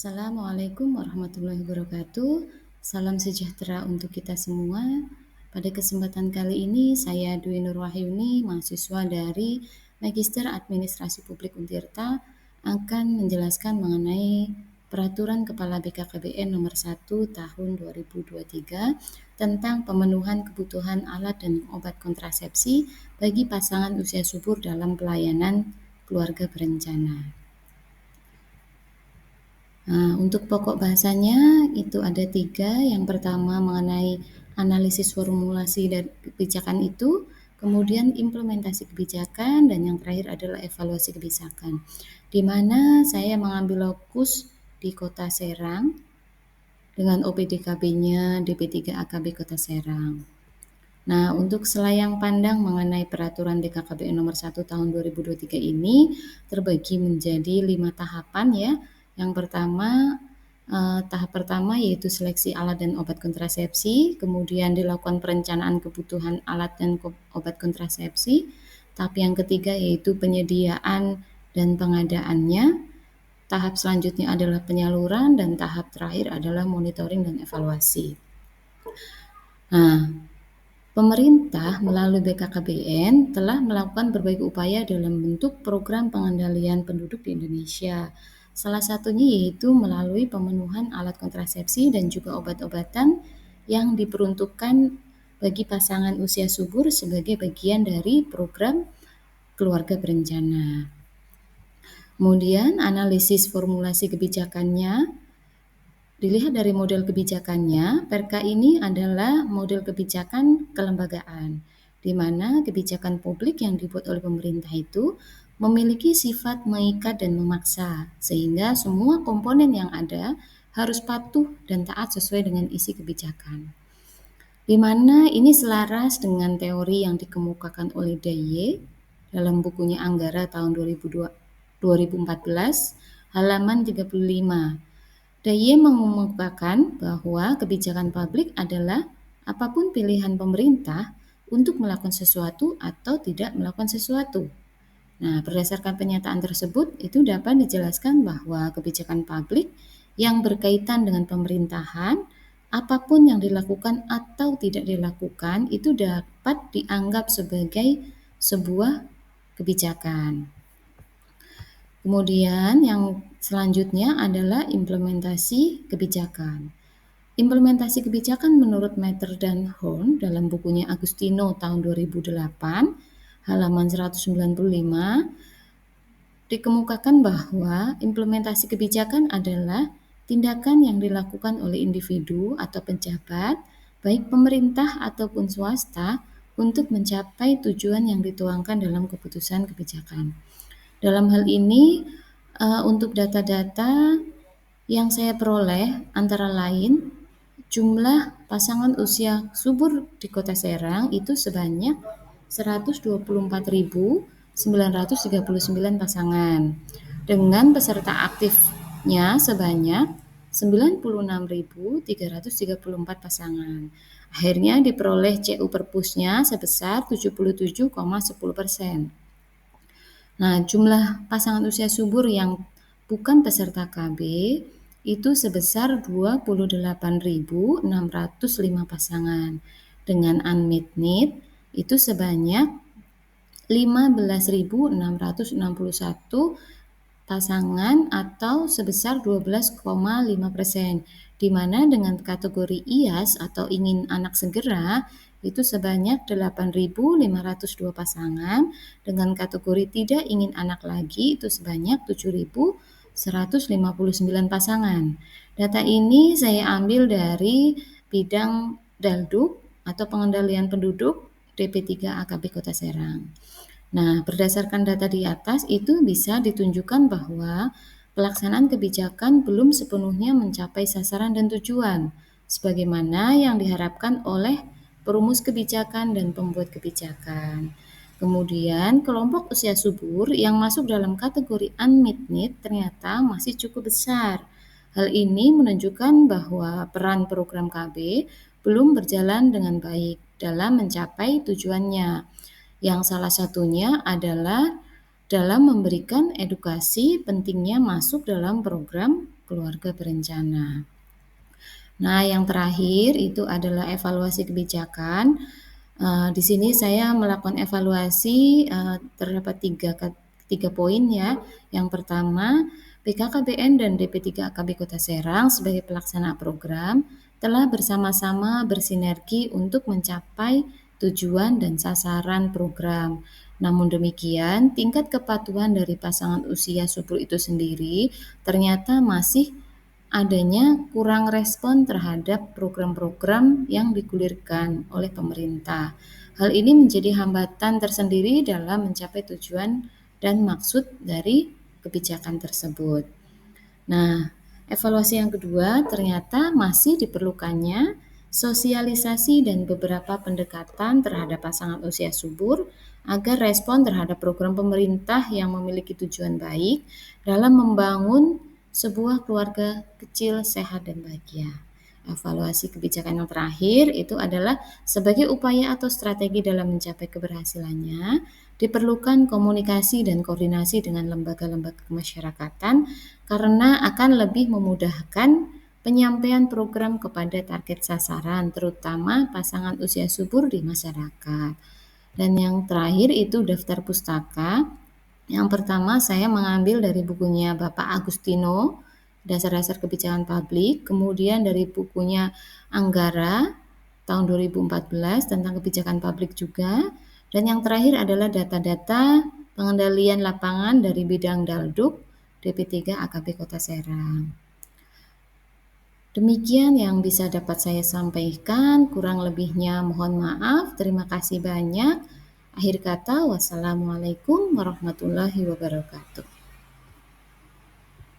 Assalamualaikum warahmatullahi wabarakatuh. Salam sejahtera untuk kita semua. Pada kesempatan kali ini, saya Dwi Nur Wahyuni, mahasiswa dari Magister Administrasi Publik Untirta, akan menjelaskan mengenai Peraturan Kepala BKKBN Nomor 1 Tahun 2023 tentang pemenuhan kebutuhan alat dan obat kontrasepsi bagi pasangan usia subur dalam pelayanan keluarga berencana. Nah, untuk pokok bahasanya itu ada 3. Yang pertama mengenai analisis formulasi dan kebijakan itu, kemudian implementasi kebijakan, dan yang terakhir adalah evaluasi kebijakan. Di mana saya mengambil lokus di Kota Serang dengan OPDKB-nya DP3AKB Kota Serang. Nah, untuk selayang pandang mengenai peraturan BKKBN nomor 1 tahun 2023 ini terbagi menjadi 5 tahapan ya. Yang pertama, tahap pertama yaitu seleksi alat dan obat kontrasepsi, kemudian dilakukan perencanaan kebutuhan alat dan obat kontrasepsi. Tahap yang ketiga yaitu penyediaan dan pengadaannya. Tahap selanjutnya adalah penyaluran dan tahap terakhir adalah monitoring dan evaluasi. Nah, pemerintah melalui BKKBN telah melakukan berbagai upaya dalam bentuk program pengendalian penduduk di Indonesia. Salah satunya yaitu melalui pemenuhan alat kontrasepsi dan juga obat-obatan yang diperuntukkan bagi pasangan usia subur sebagai bagian dari program keluarga berencana. Kemudian analisis formulasi kebijakannya. Dilihat dari model kebijakannya, Perka ini adalah model kebijakan kelembagaan, di mana kebijakan publik yang dibuat oleh pemerintah itu memiliki sifat mengikat dan memaksa, sehingga semua komponen yang ada harus patuh dan taat sesuai dengan isi kebijakan. Di mana ini selaras dengan teori yang dikemukakan oleh Daye dalam bukunya Anggara tahun 2014, halaman 35. Daye mengemukakan bahwa kebijakan publik adalah apapun pilihan pemerintah untuk melakukan sesuatu atau tidak melakukan sesuatu. Nah, berdasarkan pernyataan tersebut, itu dapat dijelaskan bahwa kebijakan publik yang berkaitan dengan pemerintahan, apapun yang dilakukan atau tidak dilakukan, itu dapat dianggap sebagai sebuah kebijakan. Kemudian yang selanjutnya adalah implementasi kebijakan. Implementasi kebijakan menurut Matter dan Horn dalam bukunya Agustino tahun 2008, halaman 195, dikemukakan bahwa implementasi kebijakan adalah tindakan yang dilakukan oleh individu atau pejabat, baik pemerintah ataupun swasta, untuk mencapai tujuan yang dituangkan dalam keputusan kebijakan. Dalam hal ini, untuk data-data yang saya peroleh antara lain jumlah pasangan usia subur di Kota Serang itu sebanyak 124.939 pasangan, dengan peserta aktifnya sebanyak 96.334 pasangan. Akhirnya diperoleh CU Perpusnya sebesar 77,10%. Nah, jumlah pasangan usia subur yang bukan peserta KB itu sebesar 28.605 pasangan, dengan unmet need itu sebanyak 15.661 pasangan atau sebesar 12,5%, di mana dengan kategori IAS atau ingin anak segera itu sebanyak 8.502 pasangan, dengan kategori tidak ingin anak lagi itu sebanyak 7.159 pasangan. Data ini saya ambil dari bidang Dalduk atau pengendalian penduduk DP3AKB Kota Serang. Nah, berdasarkan data di atas itu bisa ditunjukkan bahwa pelaksanaan kebijakan belum sepenuhnya mencapai sasaran dan tujuan, sebagaimana yang diharapkan oleh perumus kebijakan dan pembuat kebijakan. Kemudian, kelompok usia subur yang masuk dalam kategori unmet need ternyata masih cukup besar. Hal ini menunjukkan bahwa peran program KB belum berjalan dengan baik dalam mencapai tujuannya, yang salah satunya adalah dalam memberikan edukasi pentingnya masuk dalam program keluarga berencana. Nah, yang terakhir itu adalah evaluasi kebijakan. Di sini saya melakukan evaluasi terdapat tiga poin ya. Yang pertama, BKKBN dan DP3 AKB Kota Serang sebagai pelaksana program telah bersama-sama bersinergi untuk mencapai tujuan dan sasaran program. Namun demikian, tingkat kepatuhan dari pasangan usia subur itu sendiri ternyata masih adanya kurang respon terhadap program-program yang digulirkan oleh pemerintah. Hal ini menjadi hambatan tersendiri dalam mencapai tujuan dan maksud dari kebijakan tersebut. Nah, evaluasi yang kedua ternyata masih diperlukannya sosialisasi dan beberapa pendekatan terhadap pasangan usia subur agar respon terhadap program pemerintah yang memiliki tujuan baik dalam membangun sebuah keluarga kecil sehat dan bahagia. Evaluasi kebijakan yang terakhir itu adalah sebagai upaya atau strategi dalam mencapai keberhasilannya, diperlukan komunikasi dan koordinasi dengan lembaga-lembaga kemasyarakatan karena akan lebih memudahkan penyampaian program kepada target sasaran, terutama pasangan usia subur di masyarakat. Dan yang terakhir itu daftar pustaka. Yang pertama saya mengambil dari bukunya Bapak Agustino, Dasar-dasar Kebijakan Publik, kemudian dari bukunya Anggara tahun 2014 tentang kebijakan publik juga, dan yang terakhir adalah data-data pengendalian lapangan dari bidang Dalduk DP3 AKB Kota Serang. Demikian yang bisa dapat saya sampaikan, kurang lebihnya mohon maaf. Terima kasih banyak. Akhir kata, wassalamualaikum warahmatullahi wabarakatuh.